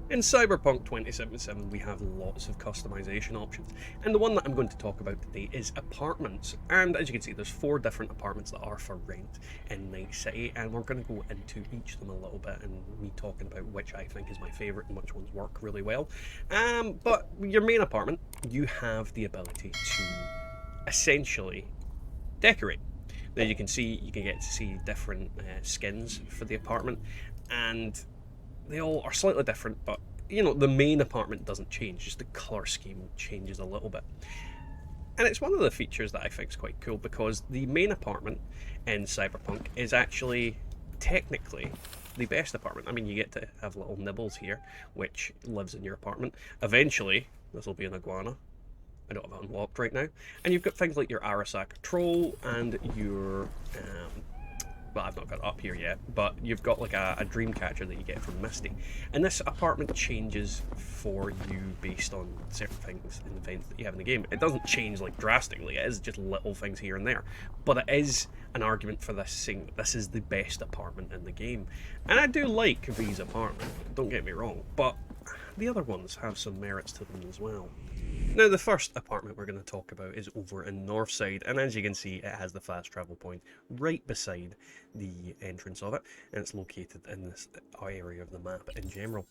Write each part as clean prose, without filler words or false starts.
In Cyberpunk 2077 we have lots of customization options, and the one that I'm going to talk about today is apartments. And as you can see, there's 4 different apartments that are for rent in Night City, and we're going to go into each of them a little bit and me talking about which I think is my favourite and which ones work really well. But your main apartment, you have the ability to essentially decorate. There you can see, you can get to see different skins for the apartment, and they all are slightly different, but you know, the main apartment doesn't change, just the colour scheme changes a little bit. And it's one of the features that I think is quite cool, because the main apartment in Cyberpunk is actually technically the best apartment. I mean, you get to have little Nibbles here, which lives in your apartment. Eventually, this will be an iguana. I don't have it unlocked right now. And you've got things like your Arasaka troll and your well, I've not got it up here yet, but you've got like a dream catcher that you get from Misty. And this apartment changes for you based on certain things and events that you have in the game. It doesn't change like drastically, it is just little things here and there. But it is an argument for this, saying that this is the best apartment in the game. And I do like V's apartment, don't get me wrong, but the other ones have some merits to them as well. Now, the first apartment we're going to talk about is over in Northside, and as you can see, it has the fast travel point right beside the entrance of it, and it's located in this area of the map in general.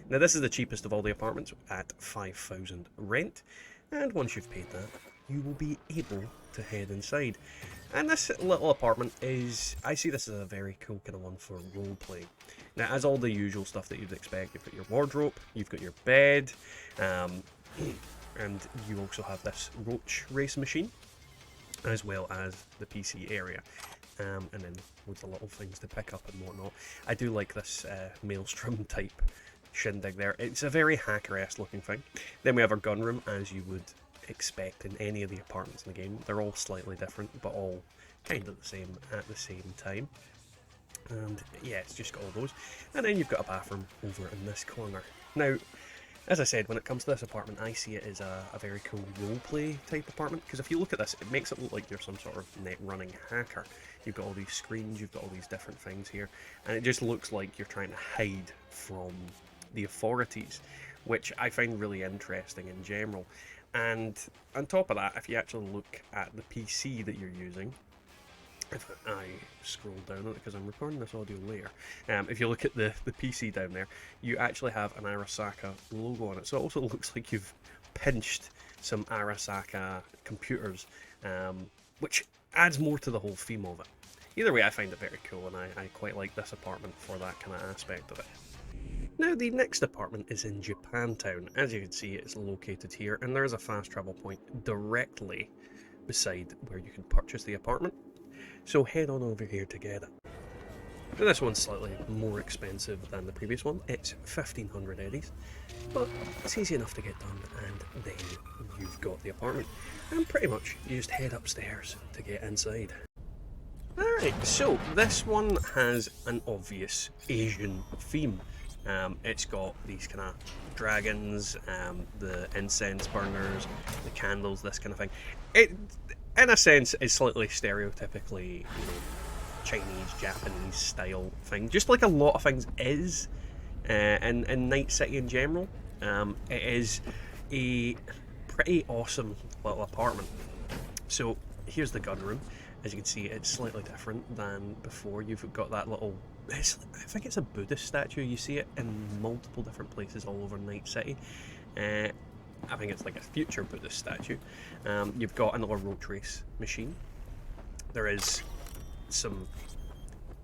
Now, this is the cheapest of all the apartments at 5,000 rent, and once you've paid that, you will be able to head inside. And this little apartment is, I see this as a very cool kind of one for role-playing. Now, it has all the usual stuff that you'd expect. You've got your wardrobe, you've got your bed, and you also have this roach race machine, as well as the PC area, and then loads of little things to pick up and whatnot. I do like this maelstrom type shindig there. It's a very hacker-esque looking thing. Then we have our gun room, as you would expect in any of the apartments in the game. They're all slightly different, but all kind of the same at the same time. And yeah, it's just got all those. And then you've got a bathroom over in this corner. Now, as I said, when it comes to this apartment, I see it as a very cool roleplay type apartment, because if you look at this, it makes it look like you're some sort of net-running hacker. You've got all these screens, you've got all these different things here, and it just looks like you're trying to hide from the authorities, which I find really interesting in general. And on top of that, if you actually look at the PC that you're using, if I scroll down on it, because I'm recording this audio later, if you look at the PC down there, you actually have an Arasaka logo on it. So it also looks like you've pinched some Arasaka computers, which adds more to the whole theme of it. Either way, I find it very cool, and I quite like this apartment for that kind of aspect of it. Now, the next apartment is in Japantown. As you can see, it's located here, and there is a fast travel point directly beside where you can purchase the apartment. So head on over here to get it. Now, this one's slightly more expensive than the previous one. It's 1,500 eddies, but it's easy enough to get done, and then you've got the apartment. And pretty much, you just head upstairs to get inside. Alright, so this one has an obvious Asian theme. It's got these kind of dragons, the incense burners, the candles, this kind of thing. It, in a sense, is slightly stereotypically, you know, Chinese, Japanese style thing, just like a lot of things is in Night City in general. It is a pretty awesome little apartment. So here's the gun room. As you can see, it's slightly different than before. You've got that little, I think it's a Buddhist statue. You see it in multiple different places all over Night City. I think it's like a future Buddhist statue. You've got another roach race machine. There is some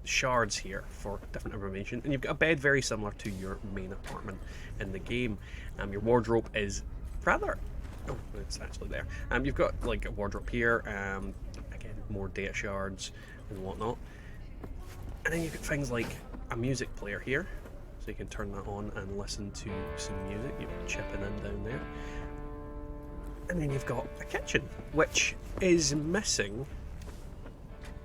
shards here for different information, and you've got a bed very similar to your main apartment in the game. Your wardrobe is rather, oh, it's actually there. You've got like a wardrobe here, again, more data shards and whatnot. And then you've got things like a music player here, so you can turn that on and listen to some music. You're chipping in down there. And then you've got a kitchen, which is missing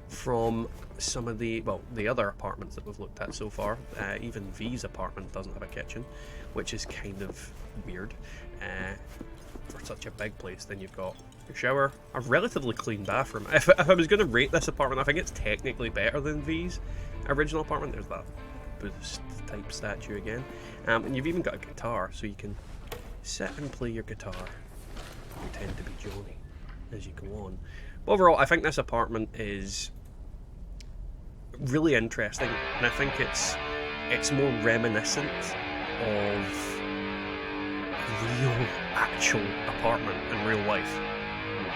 from some of the, well, the other apartments that we've looked at so far. Even V's apartment doesn't have a kitchen, which is kind of weird for such a big place. Then you've got your shower, a relatively clean bathroom. If I was going to rate this apartment, I think it's technically better than V's original apartment. There's that Buddhist type statue again. And you've even got a guitar, so you can sit and play your guitar, pretend to be Johnny as you go on. But overall, I think this apartment is really interesting, and I think it's more reminiscent of a real, actual apartment in real life,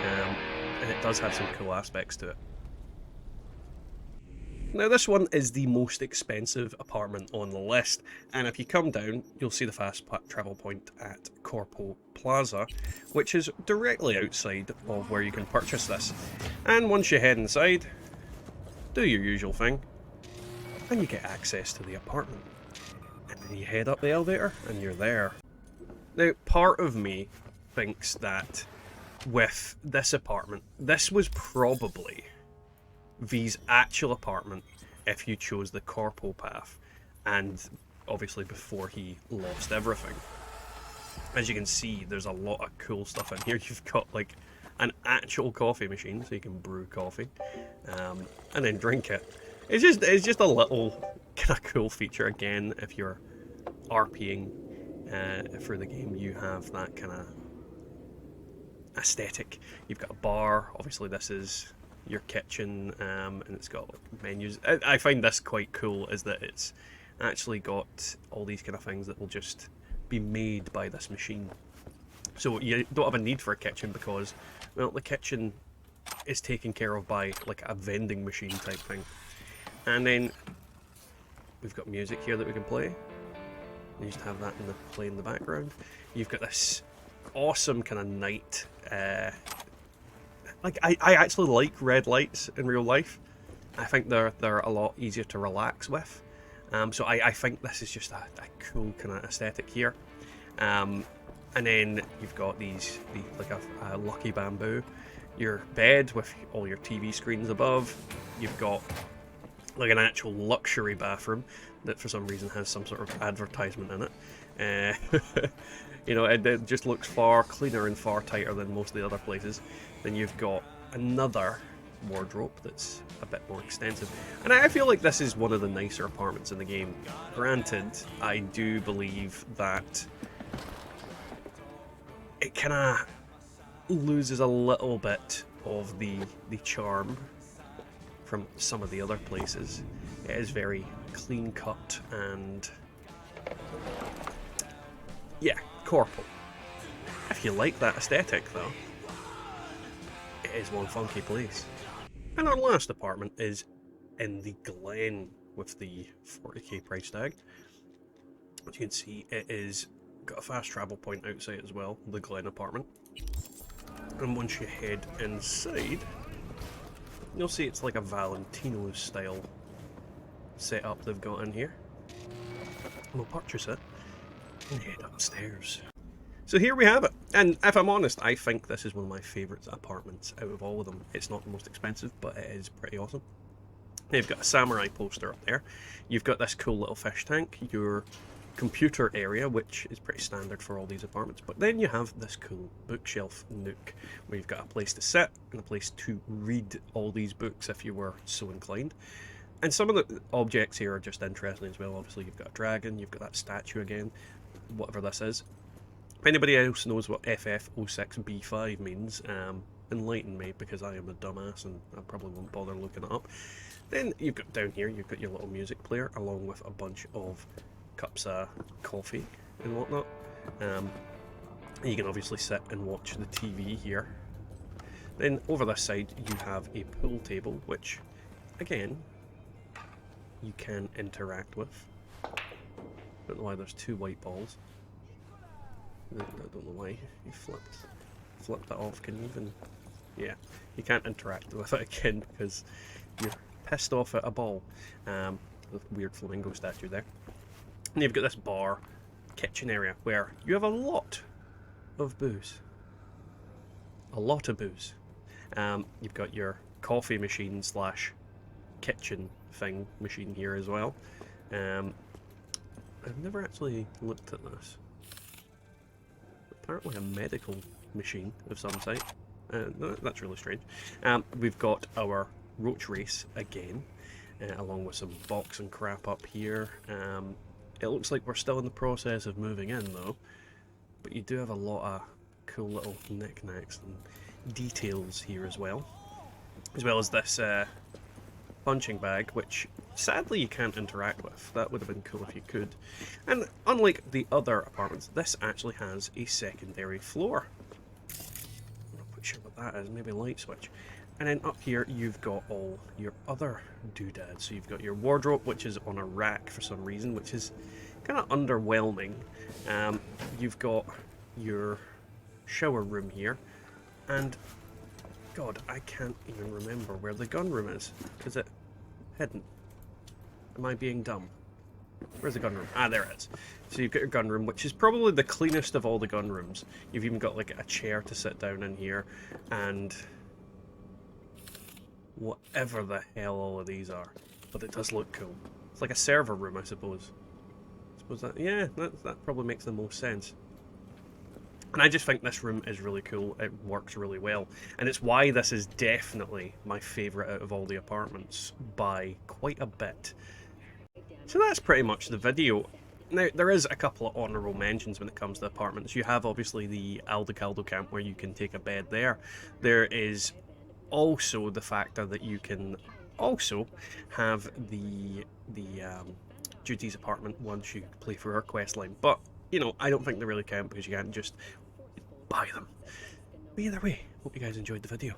and it does have some cool aspects to it. Now this one is the most expensive apartment on the list, and if you come down you'll see the fast travel point at Corpo Plaza, which is directly outside of where you can purchase this. And once you head inside, do your usual thing, and you get access to the apartment. And then you head up the elevator and you're there. Now part of me thinks that with this apartment, this was probably V's actual apartment if you chose the Corpo path, and obviously before he lost everything. As you can see, there's a lot of cool stuff in here. You've got like an actual coffee machine, so you can brew coffee and then drink it. It's just a little kind of cool feature. Again, if you're RPing for the game, you have that kind of aesthetic. You've got a bar. Obviously, this is your kitchen, and it's got like menus. I find this quite cool, is that it's actually got all these kind of things that will just be made by this machine. So you don't have a need for a kitchen because, well, the kitchen is taken care of by like a vending machine type thing. And then we've got music here that we can play. You just have that play in the background. You've got this awesome kind of night. Like I actually like red lights in real life. I think they're a lot easier to relax with. So I think this is just a cool kind of aesthetic here. And then you've got these like a lucky bamboo. Your bed with all your TV screens above. You've got like an actual luxury bathroom that for some reason has some sort of advertisement in it. You know, it just looks far cleaner and far tighter than most of the other places. Then you've got another wardrobe that's a bit more extensive. And I feel like this is one of the nicer apartments in the game. Granted, I do believe that it kind of loses a little bit of the charm from some of the other places. It is very clean cut and yeah, Corpo. If you like that aesthetic though, it is one funky place. And our last apartment is in the Glen with the 40k price tag. As you can see, it is got a fast travel point outside as well, the Glen apartment. And once you head inside, you'll see it's like a Valentino style setup they've got in here. We'll purchase it and head upstairs. So here we have it, and if I'm honest, I think this is one of my favourite apartments out of all of them. It's not the most expensive, but it is pretty awesome. You've got a samurai poster up there. You've got this cool little fish tank, your computer area, which is pretty standard for all these apartments. But then you have this cool bookshelf nook, where you've got a place to sit and a place to read all these books if you were so inclined. And some of the objects here are just interesting as well. Obviously you've got a dragon, you've got that statue again, whatever this is. If anybody else knows what FF06B5 means, enlighten me, because I am a dumbass and I probably won't bother looking it up. Then you've got down here, you've got your little music player along with a bunch of cups of coffee and whatnot. You can obviously sit and watch the TV here. Then over this side you have a pool table, which again you can interact with. Don't know why there's two white balls. I don't know why you flipped that off. Can you even? Yeah, you can't interact with it again because you're pissed off at a ball. The weird flamingo statue there. And you've got this bar kitchen area where you have a lot of booze. A lot of booze. You've got your coffee machine slash kitchen thing machine here as well. I've never actually looked at this. Apparently a medical machine of some type. That's really strange. We've got our roach race again. along with some box and crap up here. It looks like we're still in the process of moving in though, but you do have a lot of cool little knickknacks and details here as well as this punching bag, which sadly you can't interact with. That would have been cool if you could. And unlike the other apartments, this actually has a secondary floor. I'm not quite sure what that is, maybe a light switch. And then up here you've got all your other doodads. So you've got your wardrobe, which is on a rack for some reason, which is kind of underwhelming. You've got your shower room here, and God, I can't even remember where the gun room is. Is it hidden? Am I being dumb? Where's the gun room? Ah, there it is. So you've got your gun room, which is probably the cleanest of all the gun rooms. You've even got like a chair to sit down in here, and whatever the hell all of these are. But it does look cool. It's like a server room, I suppose. That probably makes the most sense. And I just think this room is really cool. It works really well. And it's why this is definitely my favourite out of all the apartments by quite a bit. So that's pretty much the video. Now, there is a couple of honourable mentions when it comes to apartments. You have obviously the Aldecaldo camp where you can take a bed there. There is also the factor that you can also have the Judy's apartment once you play through her quest line. But, you know, I don't think they really count because you can't just buy them. But either way, hope you guys enjoyed the video.